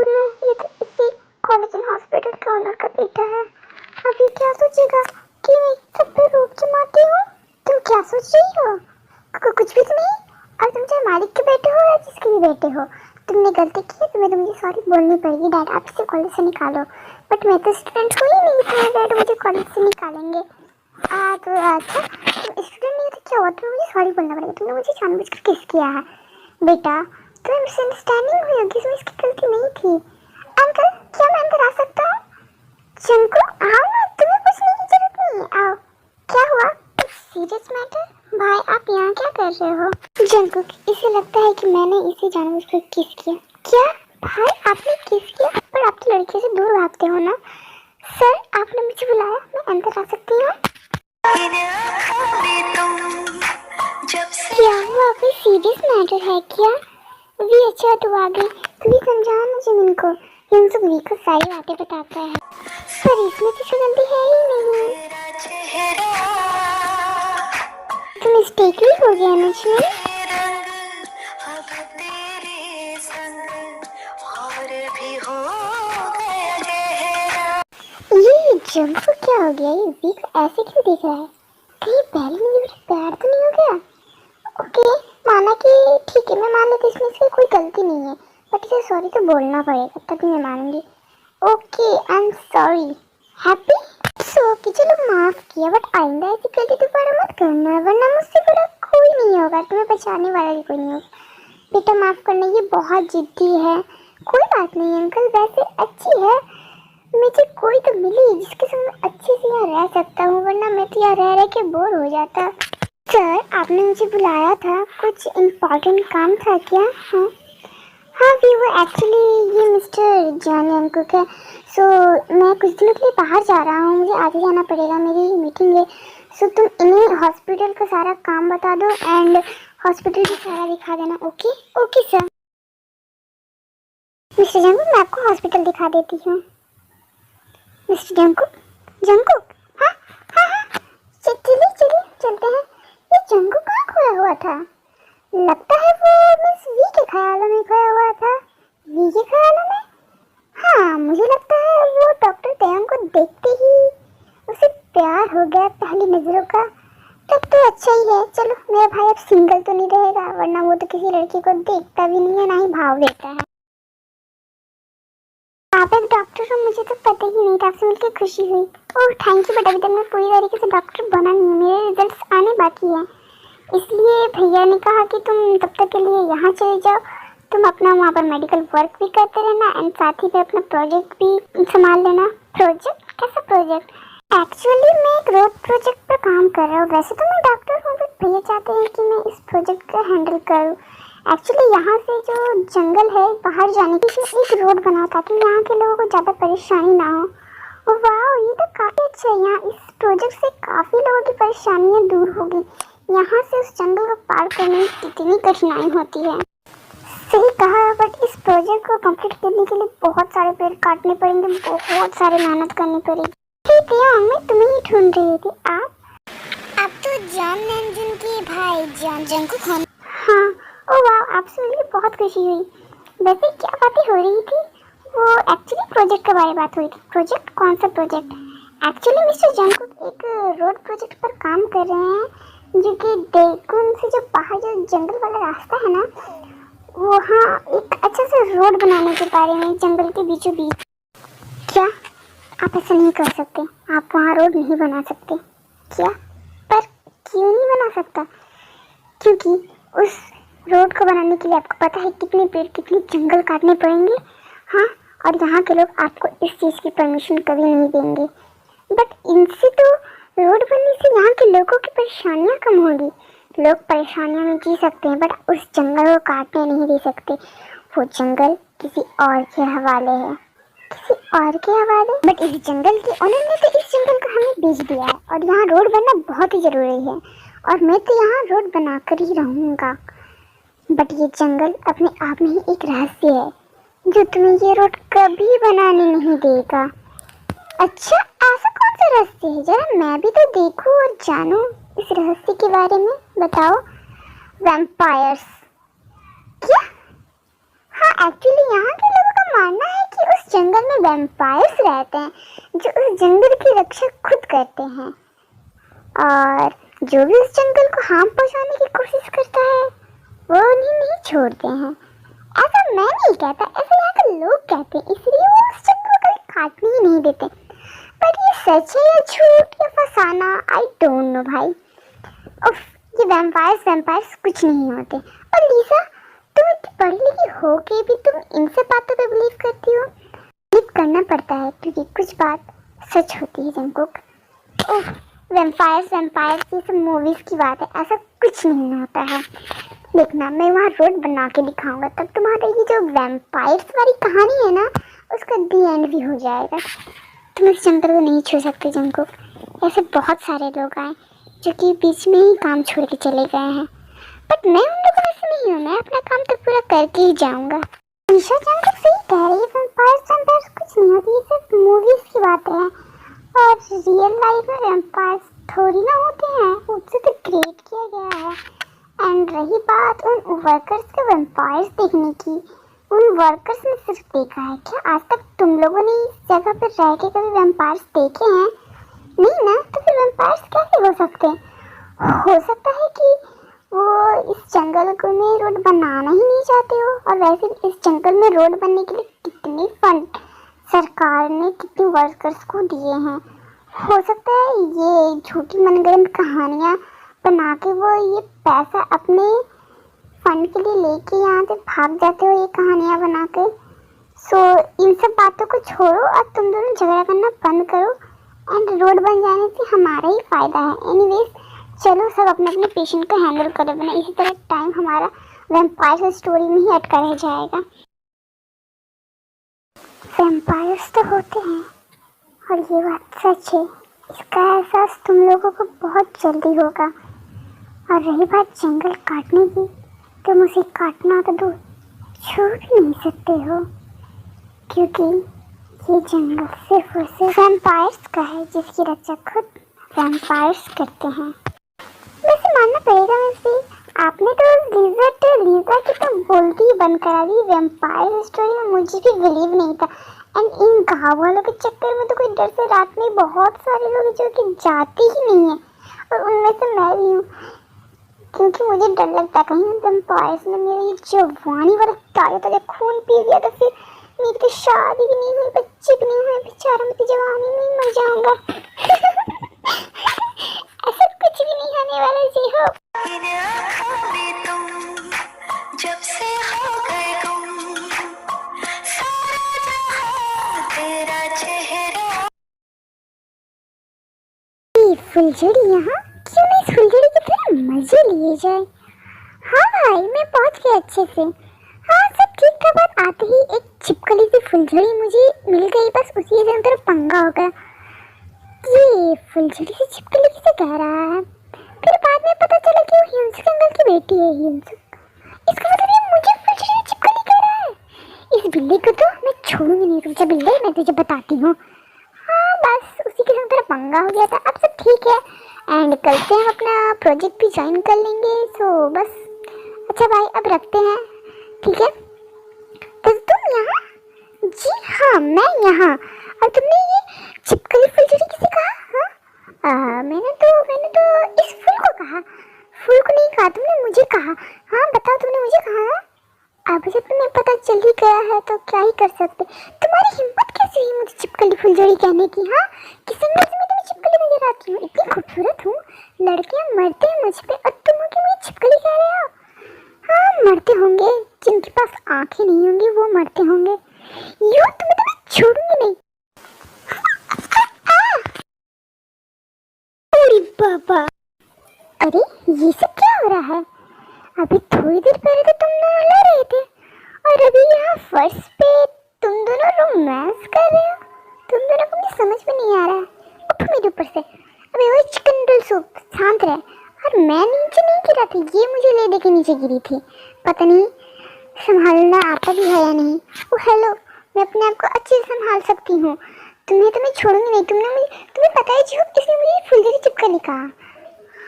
No, ये तो इसी कोलेजन हॉस्पिटल का ओनर का बेटा है। अब ये क्या सोचेगा कि मैं सब पे रोक जमाती हूँ। तुम क्या सोच रही हो? कुछ भी तो नहीं। और तुम चाहे मालिक के बेटे हो या जिसके भी बेटे हो, तुमने गलती की है, तुम्हें तो मुझे सॉरी बोलनी पड़ेगी। डैड आप इसे कॉलेज से निकालो। बट मैं तो स्टूडेंट हूँ ही नहीं, तुम्हारे डैड मुझे कॉलेज से निकालेंगे। तो अच्छा, तुम स्टूडेंट नहीं हो तो क्या हुआ, तुम्हें मुझे सॉरी बोलना पड़ेगा। तुमने मुझे जानबूझकर किस किया है बेटा। तुम्हें मिसअंडरस्टैंडिंग हुई होगी, इसमें इसकी गलती नहीं थी। अंकल क्या मैं अंदर आ सकता हूँ? जंकू आओ ना, तुम्हें पूछने की जरूरत नहीं है, आओ। क्या हुआ? Serious matter? भाई आप यहाँ क्या कर रहे हो? जंकू इसे लगता है कि मैंने इसे जानबूझकर किस किया। क्या भाई आपने किस किया? पर आप तो लड़के से दूर भागते हो ना। सर आपने मुझे बुलाया, मैं अंदर आ सकती हूँ? क्या हुआ, कोई सीरियस मैटर है क्या? भी अच्छा तो आ गई, तू भी समझाओ ना जमीन को। यूं को सारी बातें बताता है, पर इसमें तो जल्दी है ही नहीं। तो मिस्टेक ही हो गया मुझमें। ये जंकू क्या हो गया? ये वीक ऐसे क्यों दिख रहा है? कहीं पहले मुझे प्यार तो नहीं हो गया? ओके माना कि ठीक है, मैं मान लेती इसमें इसकी कोई गलती नहीं है, बट इसे सॉरी तो बोलना पड़ेगा तभी मैं मानूंगी। Okay I am sorry. Happy सो कि चलो माफ किया, बट आइंदा ऐसी गलती दोबारा मत करना, वरना मुझसे बड़ा कोई नहीं होगा, तुम्हें बचाने वाला भी कोई नहीं होगा। बेटा माफ करना, ये बहुत जिद्दी है। कोई बात नहीं अंकल, वैसे अच्छी है, मुझे कोई तो मिली जिसके संग मैं अच्छे से यहाँ रह सकता हूँ, वरना मैं तो यहाँ रह रह के बोर हो जाता। सर आपने मुझे बुलाया था, कुछ इम्पोर्टेंट काम था क्या? हाँ भी वो एक्चुअली ये मिस्टर जॉन अंकुक है। सो मैं कुछ दिनों के लिए बाहर जा रहा हूँ, मुझे आगे जाना पड़ेगा, मेरी मीटिंग है। सो तुम इन्हें हॉस्पिटल का सारा काम बता दो एंड हॉस्पिटल भी सारा दिखा देना। Okay okay sir. Mister Jungkook मैं आपको हॉस्पिटल दिखा देती हूँ। मिस्टर जंकुक, जंकुक हाँ हाँ हाँ, चलिए चलिए चलते हैं। ये जंकुक कहाँ खोया हुआ था? लगता है वो मिस वी के ख्यालों में खोया हुआ था। वी के ख्यालों में? हाँ मुझे लगता है वो डॉक्टर तयंग को देखते ही उसे प्यार हो गया पहली नजरों का। तब तो अच्छा ही है। चलो मेरा भाई अब सिंगल तो नहीं रहेगा, वरना वो तो किसी लड़की को देखता भी नहीं है, ना ही भाव देता है। आप एक डॉक्टर हो, मुझे तो पता ही नहीं था, आपसे मिलकर खुशी हुई। ओह थैंक यू, बट अभी तक मैं पूरी तरीके से डॉक्टर बना नहीं हूँ, मेरे रिजल्ट्स आने बाकी हैं, इसलिए भैया ने कहा कि तुम तब तक के लिए यहाँ चले जाओ, तुम अपना वहाँ पर मेडिकल वर्क भी करते रहना एंड साथ ही पे अपना प्रोजेक्ट भी संभाल लेना। प्रोजेक्ट? कैसा प्रोजेक्ट? एक्चुअली मैं एक रोड प्रोजेक्ट पर काम कर रहा हूँ। वैसे तो मैं डॉक्टर हूँ, बट भैया चाहते हैं कि मैं इस प्रोजेक्ट को हैंडल करूँ। एक्चुअली यहाँ से जो जंगल है बाहर जाने की एक रोड बना, ताकि यहाँ के लोगों को ज़्यादा परेशानी ना हो। वाह ये तो काफ़ी अच्छा है, यहाँ इस प्रोजेक्ट से काफ़ी लोगों की परेशानियाँ दूर होगी। यहाँ से उस जंगल को पार करने में कितनी कठिनाई होती है। सही कहा, बट इस प्रोजेक्ट को कंप्लीट करने के लिए बहुत सारे पेड़ काटने पड़ेंगे, बहुत सारी मेहनत करनी पड़ेगी। ठीक है मैं तुम्हें ही ढूंढ रही थी। आप तो जॉन नंजुन के भाई जॉन जंकुक हो। हाँ ओ वाह, आपसे मिलकर बहुत खुशी हुई। वैसे क्या बातें हो रही थी? वो एक्चुअली प्रोजेक्ट के बारे में बात हुई थी। प्रोजेक्ट? कौन सा प्रोजेक्ट? एक्चुअली मिस्टर जंकुक एक रोड प्रोजेक्ट पर काम कर रहे हैं, जो कि डेकुन से जो बाहर जो जंगल वाला रास्ता है ना, वहाँ एक अच्छा सा रोड बनाने के बारे में, जंगल के बीचों बीच। क्या आप ऐसा नहीं कर सकते? आप वहाँ रोड नहीं बना सकते क्या? पर क्यों नहीं बना सकता? क्योंकि उस रोड को बनाने के लिए आपको पता है कितने पेड़, कितने जंगल काटने पड़ेंगे। हाँ, और यहाँ के लोग आपको इस चीज़ की परमिशन कभी नहीं देंगे। बट इनसे तो रोड बनने से यहाँ के लोगों की परेशानियाँ कम होगी। लोग परेशानियों में जी सकते हैं, बट उस जंगल को काटने नहीं दे सकते। वो जंगल किसी और के हवाले है, किसी और के हवाले। बट इस जंगल के ओनर ने तो इस जंगल को हमें बेच दिया है, और यहाँ रोड बनना बहुत ही ज़रूरी है, और मैं तो यहाँ रोड बनाकर ही रहूँगा। बट ये जंगल अपने आप में ही एक रहस्य है, जो तुम्हें ये रोड कभी बनाने नहीं देगा। अच्छा ऐसा कौन सा रहस्य है? जरा मैं भी तो देखूं और जानूं इस रहस्य के बारे में, बताओ। वैम्पायर्स? क्या? हाँ एक्चुअली यहाँ के लोगों का मानना है कि उस जंगल में वैम्पायर्स रहते हैं जो उस जंगल की रक्षा खुद करते हैं, और जो भी उस जंगल को हार्म पहुंचाने की कोशिश करता है वो उन्हें नहीं छोड़ते हैं। ऐसा मैं नहीं कहता, ऐसा यहाँ के लोग कहते हैं, इसलिए वो उस जंगल को कभी काटने ही नहीं देते। पर ये सच है या झूठ या फसाना, आई डोंट नो भाई। उफ, ये वैम्पायर्स कुछ नहीं होते। और लीसा, तुम इतनी पढ़ी लिखी हो के भी तुम इन सब बातों पे बिलीव करती हो? बिलीव करना पड़ता है क्योंकि कुछ बात सच होती है जंगकुक। ओह, वैम्पायर्स ये सब मूवीज की बात है, ऐसा कुछ नहीं होता है। देखना, मैं वहाँ रोड बना के दिखाऊंगा, तब तुम्हारे ये जो वैम्पायर्स वाली कहानी है ना, उसका दी एंड भी हो जाएगा। तुम इस जंगल को नहीं छू सकते जंगकुक। ऐसे बहुत सारे लोग आए जो कि बीच में ही काम छोड़ के चले गए हैं, बट मैं उन लोगों में से नहीं हूँ। मैं अपना काम तो पूरा करके ही जाऊँगा। निशा जंगकुक सही कह रही है, वैम्पायर्स कुछ नहीं होती, ये सब मूवीज की बातें हैं। और रियल लाइफ में वैम्पायर्स थोड़ी ना होते हैं, उससे तो क्रिएट किया गया है। एंड रही बात उन वर्कर्स के वैम्पायर्स देखने की, उन वर्कर्स ने सिर्फ देखा है क्या? आज तक तुम लोगों ने इस जगह पर रह के कभी वैम्पायर्स देखे हैं? नहीं ना, तो फिर वैम्पायर्स कैसे हो सकते हैं? हो सकता है कि वो इस जंगल को में रोड बनाना ही नहीं चाहते हो, और वैसे इस जंगल में रोड बनने के लिए कितने फंड सरकार ने कितने वर्कर्स को दिए हैं। हो सकता है ये झूठी मनगढ़ंत कहानियाँ बना के वो ये पैसा अपने फंड के लिए लेके यहाँ से भाग जाते हो, ये कहानियाँ बना के। सो इन सब बातों को छोड़ो और तुम दोनों झगड़ा करना बंद करो, एंड रोड बन जाने से हमारा ही फायदा है। एनीवेज, चलो सब अपने अपने पेशेंट को हैंडल करो, वरना इसी तरह टाइम हमारा वैम्पायर स्टोरी में ही अटका रह जाएगा। वैम्पायर्स तो होते हैं और ये बात सच है, इसका एहसास तुम लोगों को बहुत जल्दी होगा। और रही बात जंगल काटने की, तुम उसे काटना तो दो, छू भी नहीं सकते हो, क्योंकि ये जंगल सिर्फ और सिर्फ वैम्पायर्स का है, जिसकी रक्षा खुद वैम्पायर्स करते हैं। वैसे मानना पड़ेगा मुझे, आपने तो लीजा की तो बोलती ही बंद करा दी। वैम्पायर स्टोरी में मुझे भी बिलीव नहीं था, एंड इन गाँव वालों के चक्कर में तो कोई डर से रात में बहुत सारे लोग जो कि जाते ही नहीं है, और उनमें से मैं भी हूँ, क्योंकि मुझे डर लगता कहीं वैम्पायर्स ने मेरी जवानी वाला ताजा खून पी लिया तो फिर मेरी तो शादी भी नहीं हुई, बच्चे भी नहीं हुए, बेचारा मैं तो जवानी में ही मर जाऊंगा। ऐसा कुछ भी नहीं होने वाला जी। हो जब से हो गए तुम, सारा जहां तेरा चेहरा। फुलझड़ी यहाँ, क्यों नहीं इस फुलझड़ी की तरह मजे लिए जाए। हाँ भाई, मैं पहुंच गई अच्छे से। हाँ, सब ठीक था, बात आते ही एक छिपकली सी फुलझड़ी मुझे मिल गई, बस उसी से अंदर पंगा हो गया। ये फुलझड़ी से छिपकली किसे कह रहा है? फिर बाद में पता चला कि वो हिंसक अंकल की बेटी है। हिंसक, इसका मतलब ये मुझे फुलझड़ी से छिपकली कह रहा है। इस बिल्ली को तो मैं छोड़ूंगी नहीं। रुक जा बिल्ली, मैं तुझे बताती हूँ। हाँ, बस उसी के साथ पंगा हो गया था, अब सब ठीक है, एंड कल से हम अपना प्रोजेक्ट भी ज्वाइन कर लेंगे। सो बस, अच्छा भाई अब रखते हैं, ठीक है? तो तुम यहाँ? जी हाँ, मैं यहाँ। और तुमने ये छिपकली फुलझड़ी किसे कहा? हाँ, मैंने तो इस फूल को कहा। फूल को नहीं कहा, तुमने मुझे कहा। हाँ बताओ, तुमने मुझे कहा। अब जब तुम्हें पता चल ही गया है तो क्या ही कर सकते। तुम्हारी हिम्मत कैसे हुई मुझे छिपकली फुलझड़ी कहने की? हाँ, किस अंदाज में तुम्हें छिपकली नजर आती हूँ? इतनी खूबसूरत हूँ, लड़कियाँ मरते हैं मुझ पे, और तुम होके मुझे छिपकली कह रहे हो? हाँ, मरते होंगे, जिनके पास आंखें नहीं होंगी वो मरते होंगे। यूँ तुम्हें छोड़ूंगी नहीं। अरे बाबा, अरे ये सब क्या हो रहा है? अभी थोड़ी देर पहले तो तुम दोनों लड़ रहे थे, और अभी यहाँ फर्श पे तुम दोनों रोमांस कर रहे हो। तुम दोनों को मुझे समझ में नहीं आ रहा है। उठो मेरे ऊपर से। अबे वो चिकन नूडल सूप, शांत रहे। और मैं नीचे नहीं गिरा था, ये मुझे ले दे के नीचे गिरी थी। पता नहीं संभालना आता भी है या नहीं। ओ हेलो, मैं अपने आप को अच्छे से संभाल सकती हूँ। तुम्हें तो मैं छोड़ूंगी नहीं। तुम्हें पता है जो इसने मुझे फुलझड़ी चिपकली कहा।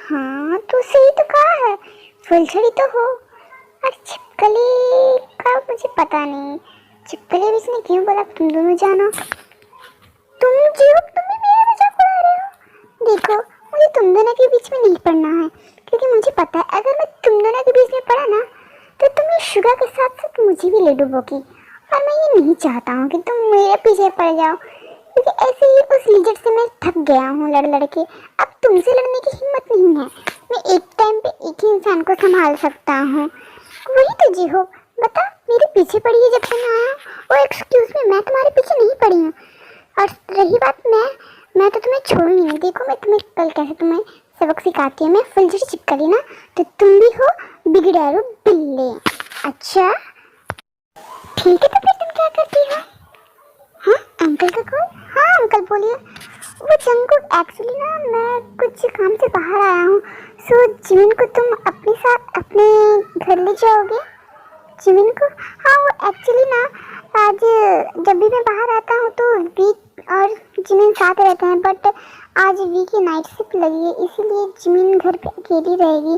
हाँ तो सही तो कहा है, फुलझड़ी तो हो, और छिपकली का मुझे पता नहीं। चिपकली बीच ने क्यों बोला तुम दोनों जानो? तुम भी मेरा मजाक उड़ा रहे हो? देखो, मुझे तुम दोनों के बीच में नहीं पड़ना है, क्योंकि मुझे पता है अगर मैं तुम दोनों के बीच में पड़ा ना तो तुम इस शुगर के साथ साथ मुझे भी ले डूबोगी, और मैं ये नहीं चाहता हूँ कि तुम मेरे पीछे पड़ जाओ, क्योंकि ऐसे ही उस लिजर्ड से मैं थक गया हूँ लड़ लड़ के। अब तुमसे लड़ने की हिम्मत नहीं है। मैं एक टाइम पे एक ही इंसान को संभाल सकता हूँ। वही तो जी हो, बता मेरे पीछे पड़ी है जब से मैं आया हूँ। ओ एक्सक्यूज मी, मैं तुम्हारे पीछे नहीं पड़ी हूँ। और रही बात मैं तो तुम्हें छोड़ूंगी नहीं। देखो मैं तुम्हें कल कैसे तुम्हें सबक सिखाती हूँ। मैं फुलझड़ी चिपकली ना तो तुम भी हो बिगड़ैरो बिल्ले। अच्छा ठीक है, तो फिर तुम क्या करती हो? हाँ अंकल का कॉल। हाँ अंकल बोलिए। वो जंगकुक एक्चुअली ना मैं कुछ काम से बाहर आया हूँ, सो जिमिन को तुम अपने साथ अपने घर ले जाओगे? जिमिन को? हाँ वो एक्चुअली ना आज जब भी मैं बाहर आता हूँ तो वीक और जिमिन साथ रहते हैं, बट आज वीक की नाइट शिफ्ट लगी है, इसीलिए जिमिन घर पे अकेली रहेगी।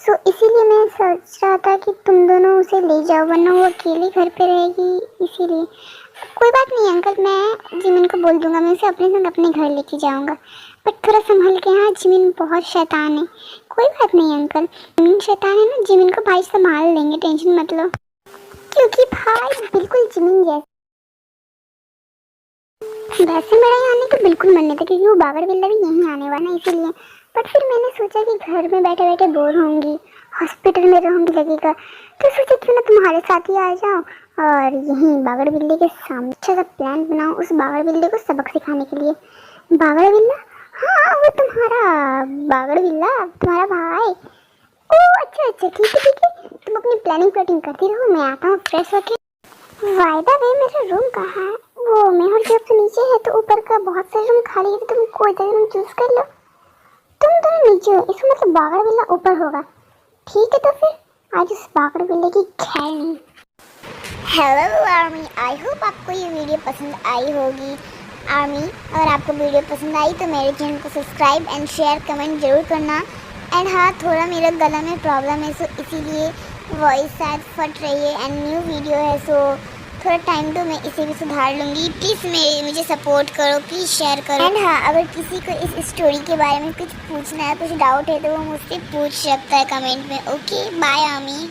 सो इसीलिए मैं सोच रहा था कि तुम दोनों उसे ले जाओ, वरना वो अकेली घर पे रहेगी। इसीलिए कोई बात नहीं अंकल, मैं जिमिन को बोल दूंगा, मैं उसे अपने संग अपने घर लेके जाऊंगा, बट थोड़ा संभल के। हाँ जिमिन बहुत शैतान है। कोई बात नहीं अंकल, जिमिन शैतान है ना, जिमिन को भाई संभाल लेंगे, टेंशन मत लो, क्योंकि भाई बिल्कुल जिमिन जैसा। वैसे मेरा यहाँ आने का बिल्कुल मन नहीं था, क्योंकि वो बाबर बिल्ला भी यहीं आने वाला है, इसीलिए। बट फिर मैंने सोचा कि घर में बैठे बैठे बोर होंगी, हॉस्पिटल में रहूंगी लगेगा, तो सोचा क्यों ना तुम्हारे साथ ही आ जाओ और यहीं बाबर बिल्ले के सामने अच्छा सा प्लान बनाओ उस बाबर बिल्ले को सबक सिखाने के लिए। बाबर बिल्ला? हाँ वो तुम्हारा बाबर बिल्ला, तुम्हारा भाई। ओह अच्छा अच्छा, ठीक है ठीक है, तुम अपनी प्लानिंग करती रहो, मैं आता हूँ फ्रेश होके। वायदा वे मेरा रूम कहाँ है? वो मेहर जब से नीचे है, तो ऊपर का बहुत सारे रूम खाली है, तो तुम कोई सा रूम चूज कर लो। तुम दोनों नीचे हो, इसका मतलब बागर बिल्ला ऊपर होगा। ठीक है तो फिर आज उस बागर बिल्ले की खैर नहीं। हेलो आर्मी, आई होप आपको ये वीडियो पसंद आई होगी। आर्मी अगर आपको वीडियो पसंद आई तो मेरे चैनल को सब्सक्राइब एंड शेयर कमेंट जरूर करना। एंड हाँ थोड़ा मेरा गला में प्रॉब्लम है, सो इसीलिए वॉइस शायद फट रही है, एंड न्यू वीडियो है, सो थोड़ा टाइम तो मैं इसे भी सुधार लूँगी। प्लीज़ मुझे सपोर्ट करो, प्लीज़ शेयर करो। एंड हाँ अगर किसी को इस स्टोरी के बारे में कुछ पूछना है, कुछ डाउट है, तो वो मुझसे पूछ सकता है कमेंट में। Okay bye army.